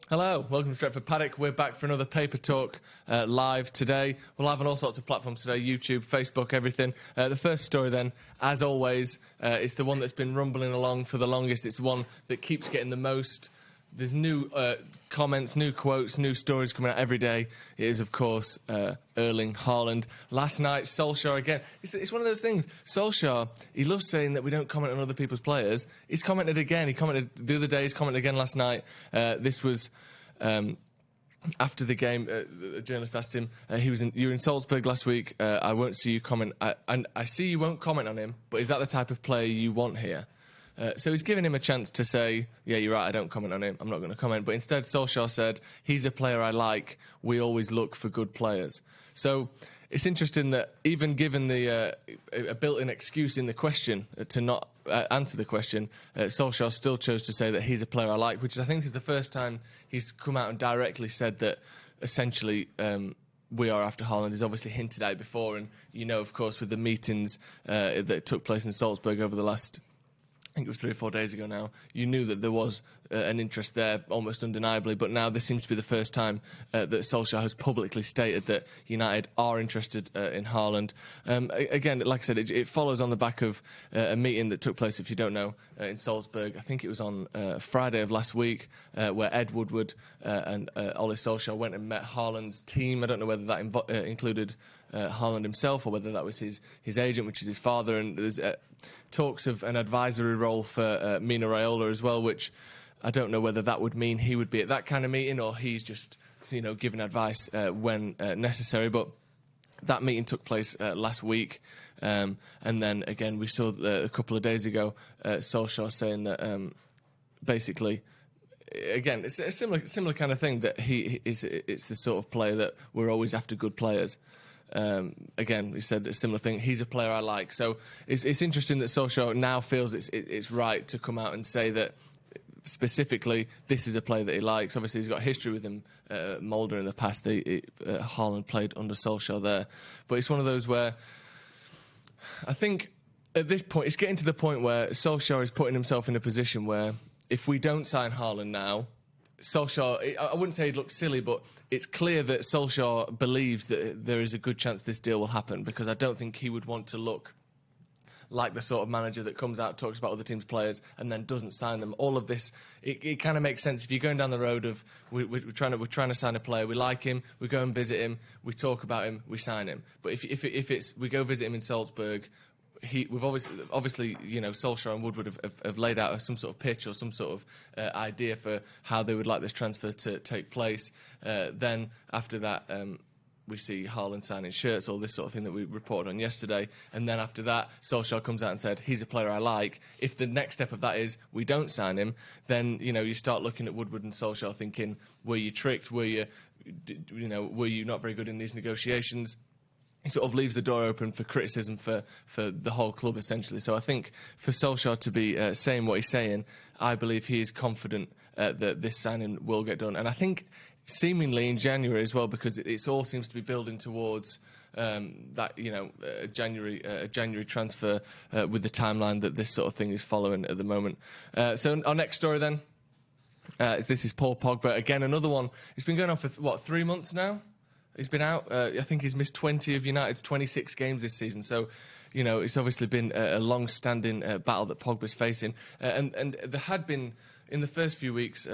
Hello, welcome to Stretford Paddock. We're back for another Paper Talk live today. We'll have on all sorts of platforms today, YouTube, Facebook, everything. The first story then, as always, is the one that's been rumbling along for the longest. It's the one that keeps getting the most. There's new comments, new quotes, new stories coming out every day. It is, of course, Erling Haaland. Last night, Solskjaer again. It's one of those things. Solskjaer, he loves saying that we don't comment on other people's players. He's commented again. He commented the other day. He's commented again last night. This was after the game. A journalist asked him, you were in Salzburg last week. I won't see you comment. I see you won't comment on him, but is that the type of player you want here? So he's given him a chance to say, yeah, you're right, I don't comment on him, I'm not going to comment. But instead, Solskjaer said, he's a player I like, we always look for good players. So it's interesting that even given a built-in excuse in the question to not answer the question, Solskjaer still chose to say that he's a player I like, which I think is the first time he's come out and directly said that essentially we are after Haaland. He's obviously hinted at it before, and of course, with the meetings that took place in Salzburg over the last, I think it was 3 or 4 days ago now, you knew that there was an interest there, almost undeniably, but now this seems to be the first time that Solskjaer has publicly stated that United are interested in Haaland. Again, like I said, it follows on the back of a meeting that took place, if you don't know, in Salzburg. I think it was on Friday of last week, where Ed Woodward and Ole Solskjaer went and met Haaland's team. I don't know whether that included Haaland himself or whether that was his agent, which is his father, and there's talks of an advisory role for Mino Raiola as well, which I don't know whether that would mean he would be at that kind of meeting or he's just giving advice when necessary. But that meeting took place last week, and then again we saw a couple of days ago Solskjaer saying that basically, again, it's a similar kind of thing, that it's the sort of player that we're always after good players. Again, he said a similar thing. He's a player I like. So it's interesting that Solskjaer now feels it's right to come out and say that specifically this is a player that he likes. Obviously, he's got history with him, Mulder in the past. Haaland played under Solskjaer there. But it's one of those where I think at this point, it's getting to the point where Solskjaer is putting himself in a position where if we don't sign Haaland now, Solskjaer, I wouldn't say he'd look silly, but it's clear that Solskjaer believes that there is a good chance this deal will happen, because I don't think he would want to look like the sort of manager that comes out, talks about other teams' players, and then doesn't sign them. All of this, it kind of makes sense if you're going down the road of we're trying to sign a player, we like him, we go and visit him, we talk about him, we sign him. But if it's we go visit him in Salzburg, we've obviously Solskjaer and Woodward have laid out some sort of pitch or some sort of idea for how they would like this transfer to take place. Then after that, we see Haaland signing shirts, all this sort of thing that we reported on yesterday. And then after that, Solskjaer comes out and said, he's a player I like. If the next step of that is we don't sign him, then you start looking at Woodward and Solskjaer thinking, were you tricked? Were you not very good in these negotiations? He sort of leaves the door open for criticism for the whole club, essentially. So I think for Solskjaer to be saying what he's saying, I believe he is confident that this signing will get done. And I think seemingly in January as well, because it all seems to be building towards that, a January transfer with the timeline that this sort of thing is following at the moment. So our next story then, this is Paul Pogba. Again, another one. It's been going on for, 3 months now? He's been out. I think he's missed 20 of United's 26 games this season. So, it's obviously been a long-standing battle that Pogba's facing. And there had been, in the first few weeks,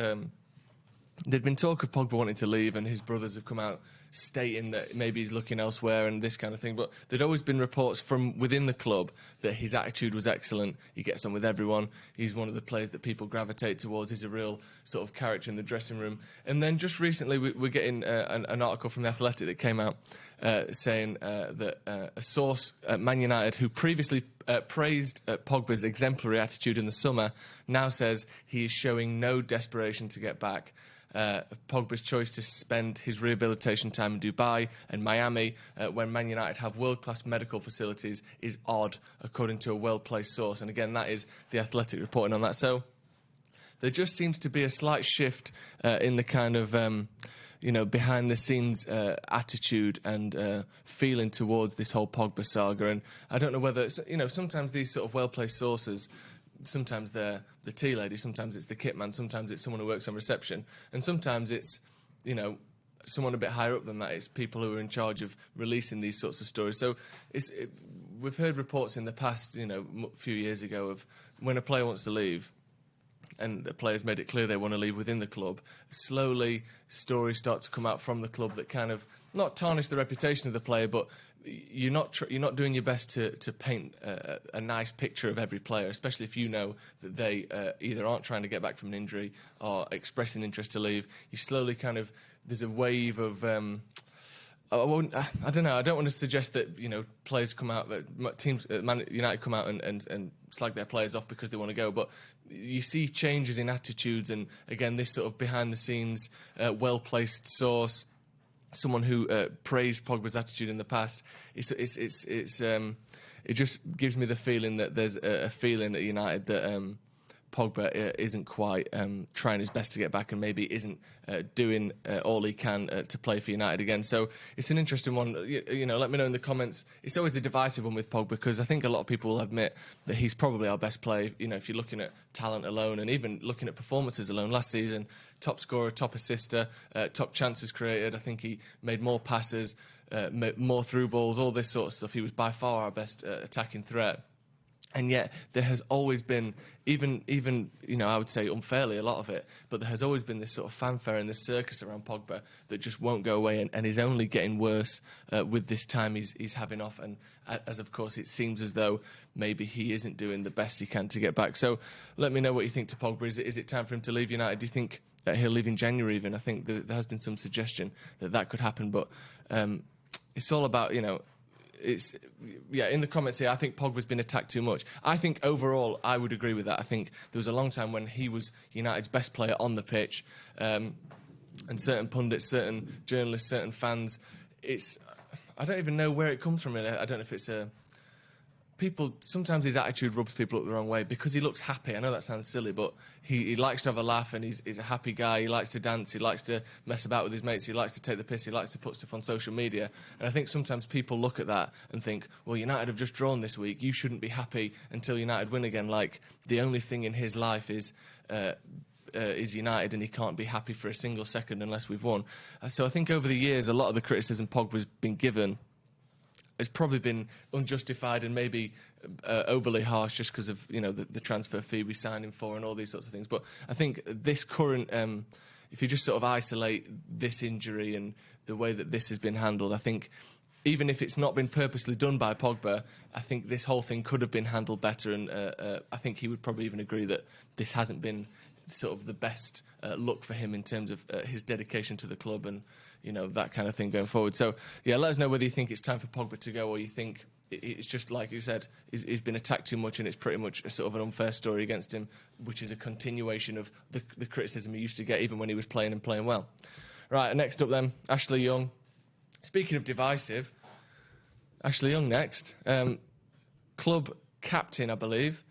there'd been talk of Pogba wanting to leave, and his brothers have come out stating that maybe he's looking elsewhere and this kind of thing. But there'd always been reports from within the club that his attitude was excellent. He gets on with everyone. He's one of the players that people gravitate towards. He's a real sort of character in the dressing room. And then just recently, we're getting an article from The Athletic that came out saying that a source at Man United who previously praised Pogba's exemplary attitude in the summer now says he is showing no desperation to get back. Pogba's choice to spend his rehabilitation time in Dubai and Miami when Man United have world-class medical facilities is odd, according to a well-placed source. And again, that is The Athletic reporting on that. So there just seems to be a slight shift in the kind of behind-the-scenes attitude and feeling towards this whole Pogba saga. And I don't know whether, sometimes these sort of well-placed sources sometimes they're the tea lady, sometimes it's the kit man, sometimes it's someone who works on reception, and sometimes it's, you know, someone a bit higher up than that. It's people who are in charge of releasing these sorts of stories. So we've heard reports in the past, you know, a few years ago, of when a player wants to leave and the players made it clear they want to leave within the club, slowly stories start to come out from the club that kind of not tarnish the reputation of the player, but you're not doing your best to paint a nice picture of every player, especially if you know that they either aren't trying to get back from an injury or expressing interest to leave. You slowly kind of, there's a wave of I don't know. I don't want to suggest that, you know, players come out, teams, United come out and slag their players off because they want to go. But you see changes in attitudes, and again, this sort of behind the scenes, well placed source, someone who praised Pogba's attitude in the past. It just gives me the feeling that there's a feeling at United that Pogba isn't quite trying his best to get back, and maybe isn't doing all he can to play for United again. So it's an interesting one. You know, let me know in the comments. It's always a divisive one with Pogba, because I think a lot of people will admit that he's probably our best player. You know, if you're looking at talent alone, and even looking at performances alone, last season, top scorer, top assister, top chances created. I think he made more passes, more through balls, all this sort of stuff. He was by far our best attacking threat. And yet there has always been, even you know, I would say unfairly a lot of it, but there has always been this sort of fanfare and this circus around Pogba that just won't go away, and is only getting worse with this time he's having off. And as of course it seems as though maybe he isn't doing the best he can to get back. So let me know what you think to Pogba. Is it time for him to leave United? Do you think he'll leave in January even? I think there has been some suggestion that could happen, but it's all about, you know, in the comments here, I think Pogba's been attacked too much. I think overall, I would agree with that. I think there was a long time when he was United's best player on the pitch, and certain pundits, certain journalists, certain fans, I don't even know where it comes from, really. I don't know if it's sometimes his attitude rubs people up the wrong way because he looks happy. I know that sounds silly, but he likes to have a laugh, and he's a happy guy. He likes to dance. He likes to mess about with his mates. He likes to take the piss. He likes to put stuff on social media. And I think sometimes people look at that and think, well, United have just drawn this week. You shouldn't be happy until United win again. Like, the only thing in his life is United, and he can't be happy for a single second unless we've won. So I think over the years, a lot of the criticism Pogba's been given has probably been unjustified and maybe overly harsh, just because of, you know, the transfer fee we signed him for and all these sorts of things. But I think this current, if you just sort of isolate this injury and the way that this has been handled, I think even if it's not been purposely done by Pogba, I think this whole thing could have been handled better, and I think he would probably even agree that this hasn't been sort of the best look for him in terms of his dedication to the club and, you know, that kind of thing going forward. So, yeah, let us know whether you think it's time for Pogba to go, or you think it's just, like you said, he's been attacked too much and it's pretty much a sort of an unfair story against him, which is a continuation of the criticism he used to get even when he was playing and playing well. Right, next up then, Ashley Young. Speaking of divisive, Ashley Young next. Club captain, I believe.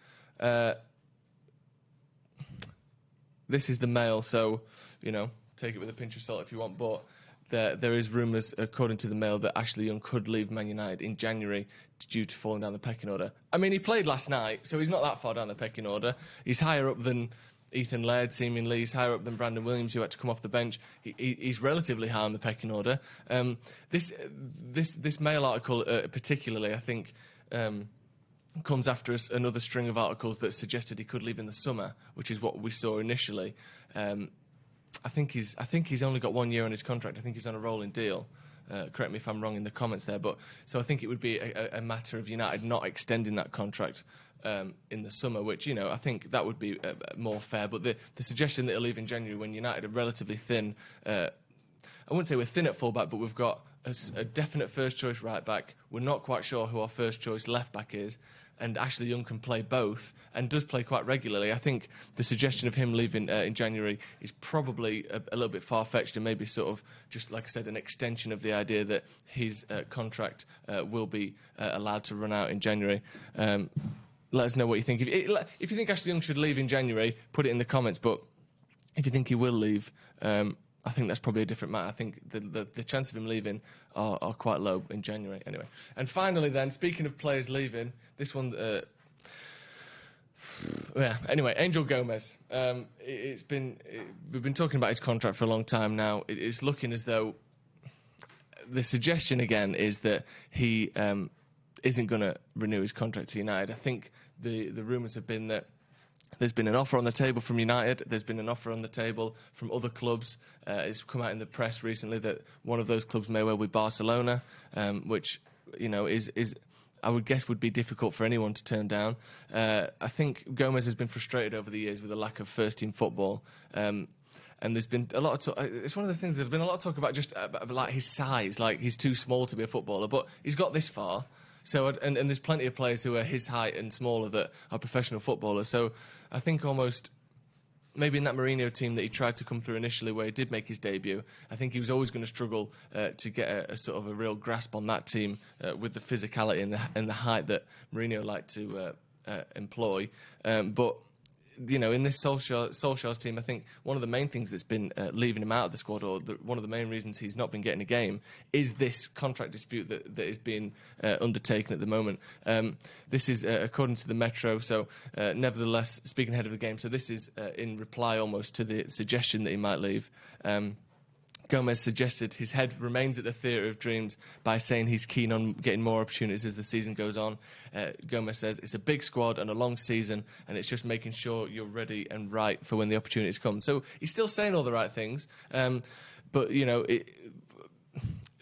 This is the Mail, so, you know, take it with a pinch of salt if you want, but there is rumours, according to the Mail, that Ashley Young could leave Man United in January due to falling down the pecking order. I mean, he played last night, so he's not that far down the pecking order. He's higher up than Ethan Laird, seemingly. He's higher up than Brandon Williams, who had to come off the bench. He's relatively high on the pecking order. This Mail article, particularly, I think, comes after another string of articles that suggested he could leave in the summer, which is what we saw initially. I think he's only got 1 year on his contract. I think he's on a rolling deal. Correct me if I'm wrong in the comments there, but so I think it would be a matter of United not extending that contract in the summer, which, you know, I think that would be more fair. But the suggestion that he'll leave in January when United are relatively thin, I wouldn't say we're thin at full-back, but we've got a definite first-choice right-back. We're not quite sure who our first-choice left-back is, and Ashley Young can play both and does play quite regularly. I think the suggestion of him leaving in January is probably a little bit far-fetched, and maybe sort of, just like I said, an extension of the idea that his contract will be allowed to run out in January. Let us know what you think. If you think Ashley Young should leave in January, put it in the comments, but if you think he will leave, I think that's probably a different matter. I think the chance of him leaving are quite low in January anyway. And finally then, speaking of players leaving, this one, Yeah. Anyway, Angel Gomes. We've been talking about his contract for a long time now. It's looking as though the suggestion again is that he isn't going to renew his contract to United. I think the rumours have been that there's been an offer on the table from United. There's been an offer on the table from other clubs. It's come out in the press recently that one of those clubs may well be Barcelona, which is I would guess would be difficult for anyone to turn down. I think Gomes has been frustrated over the years with the lack of first-team football. And there's been a lot of talk. It's one of those things. There's been a lot of talk about just like his size, like he's too small to be a footballer, but he's got this far. So, and there's plenty of players who are his height and smaller that are professional footballers. So, I think almost maybe in that Mourinho team that he tried to come through initially, where he did make his debut, I think he was always going to struggle to get a sort of a real grasp on that team with the physicality and the height that Mourinho liked to employ. But in this Solskjaer's team, I think one of the main things that's been leaving him out of the squad, or one of the main reasons he's not been getting a game, is this contract dispute that is being undertaken at the moment. This is according to the Metro, so nevertheless, speaking ahead of the game, so this is in reply almost to the suggestion that he might leave. Gomes suggested his head remains at the Theatre of Dreams by saying he's keen on getting more opportunities as the season goes on. Gomes says it's a big squad and a long season, and it's just making sure you're ready and right for when the opportunities come. So he's still saying all the right things, but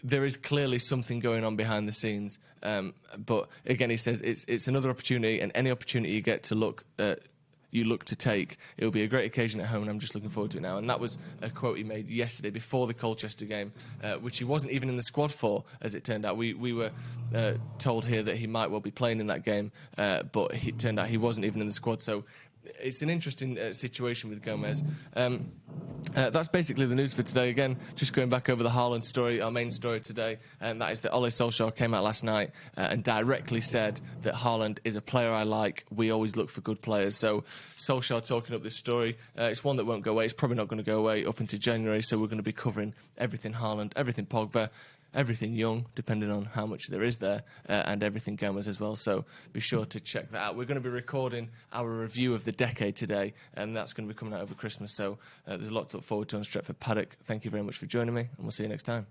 there is clearly something going on behind the scenes. But again, he says it's another opportunity, and any opportunity you get to look to take. It'll be a great occasion at home, and I'm just looking forward to it now. And that was a quote he made yesterday before the Colchester game, which he wasn't even in the squad for, as it turned out. We were told here that he might well be playing in that game, but it turned out he wasn't even in the squad. So it's an interesting situation with Gomes. That's basically the news for today. Again, just going back over the Haaland story, our main story today, and that is that Ole Solskjaer came out last night and directly said that Haaland is a player I like. We always look for good players. So Solskjaer talking up this story, it's one that won't go away. It's probably not going to go away up into January, so we're going to be covering everything Haaland, everything Pogba, everything Young, depending on how much there is there, and everything Gomes as well. So be sure to check that out. We're going to be recording our review of the decade today, and that's going to be coming out over Christmas. So there's a lot to look forward to on Stretford Paddock. Thank you very much for joining me, and we'll see you next time.